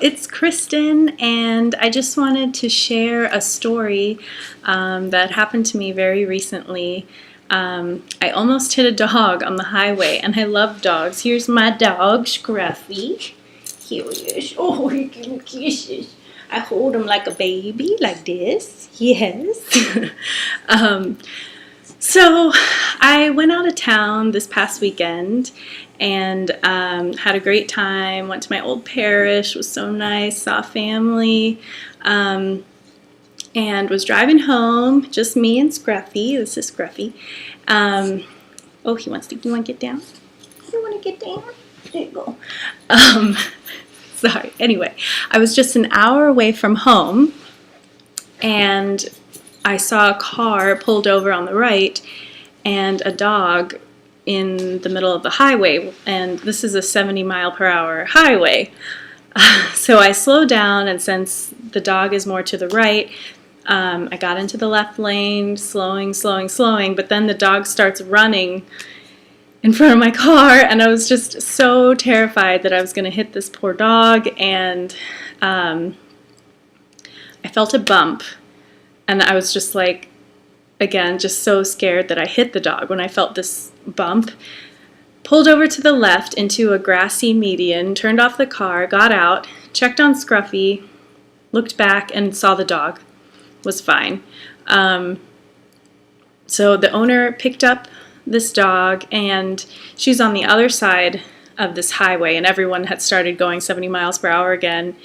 it's Kristen, and I just wanted to share a story that happened to me very recently. I almost hit a dog on the highway, and I love dogs. Here's my dog, Scruffy. Here he is. Oh, he gives me kisses. I hold him like a baby, like this. Yes. So I went out of town this past weekend and had a great time. Went to my old parish. It was so nice. Saw family. And was driving home, just me and Scruffy. This is Scruffy. Oh, you want to get down? You want to get down? There you go. Sorry. Anyway, I was just an hour away from home, and I saw a car pulled over on the right and a dog in the middle of the highway, and this is a 70-mile-per-hour highway. So I slowed down, and since the dog is more to the right, I got into the left lane, slowing, but then the dog starts running in front of my car, and I was just so terrified that I was going to hit this poor dog, and I felt a bump, and I was just like, again, just so scared that I hit the dog when I felt this bump. Pulled over to the left into a grassy median, turned off the car, got out, checked on Scruffy, looked back, and saw the dog was fine. So the owner picked up this dog, and she's on the other side of this highway, and everyone had started going 70 miles per hour again,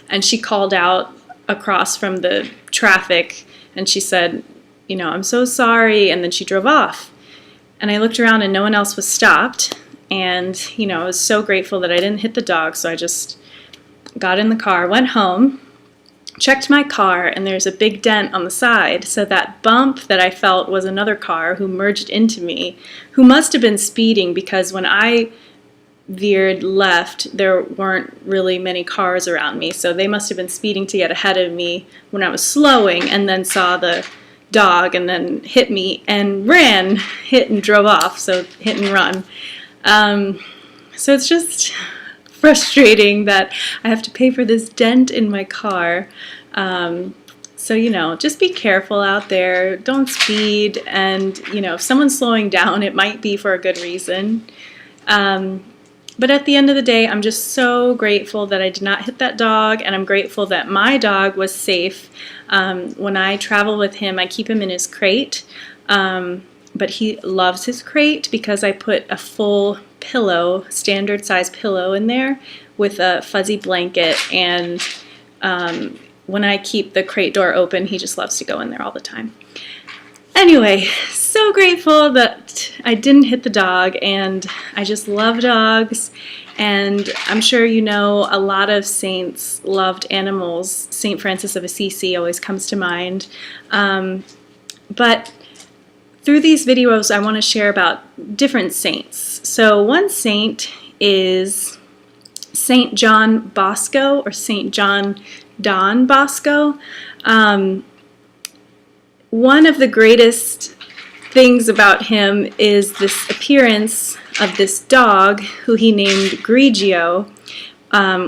and she called out across from the traffic, and she said, you know, I'm so sorry, and then she drove off. And I looked around, and no one else was stopped, and, you know, I was so grateful that I didn't hit the dog, so I just got in the car, went home, checked my car, and there's a big dent on the side, so that bump that I felt was another car who merged into me, who must have been speeding, because when I veered left, there weren't really many cars around me, so they must have been speeding to get ahead of me when I was slowing, and then saw the dog and then hit me and ran, hit and drove off, so hit and run. So it's just frustrating that I have to pay for this dent in my car. So, you know, just be careful out there. Don't speed. And, you know, if someone's slowing down, it might be for a good reason. But at the end of the day, I'm just so grateful that I did not hit that dog, and I'm grateful that my dog was safe. When I travel with him, I keep him in his crate. But he loves his crate because I put a full pillow, standard size pillow in there with a fuzzy blanket, and when I keep the crate door open, he just loves to go in there all the time. Anyway, so grateful that I didn't hit the dog, and I just love dogs, and I'm sure you know a lot of saints loved animals. St. Francis of Assisi always comes to mind. But through these videos, I want to share about different saints. So one saint is St. John Bosco, or St. John Don Bosco. One of the greatest things about him is this appearance of this dog who he named Grigio,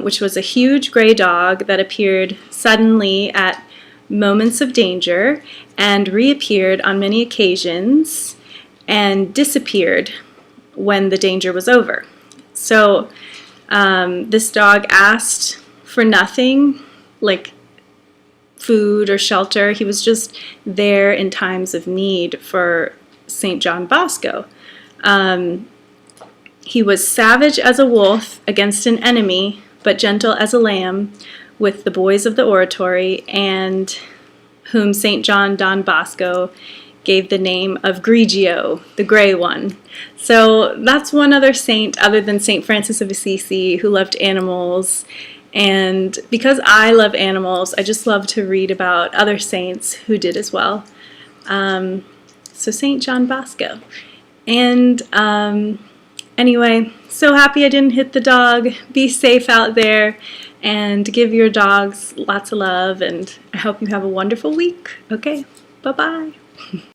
which was a huge gray dog that appeared suddenly at moments of danger and reappeared on many occasions and disappeared when the danger was over. So this dog asked for nothing, like food or shelter. He was just there in times of need for St. John Bosco. He was savage as a wolf against an enemy, but gentle as a lamb with the boys of the oratory, and whom St. John Don Bosco gave the name of Grigio, the gray one. So that's one other saint other than St. Francis of Assisi who loved animals. And because I love animals, I just love to read about other saints who did as well. So St. John Bosco. And anyway, so happy I didn't hit the dog. Be safe out there, and give your dogs lots of love, and I hope you have a wonderful week. Okay, bye-bye.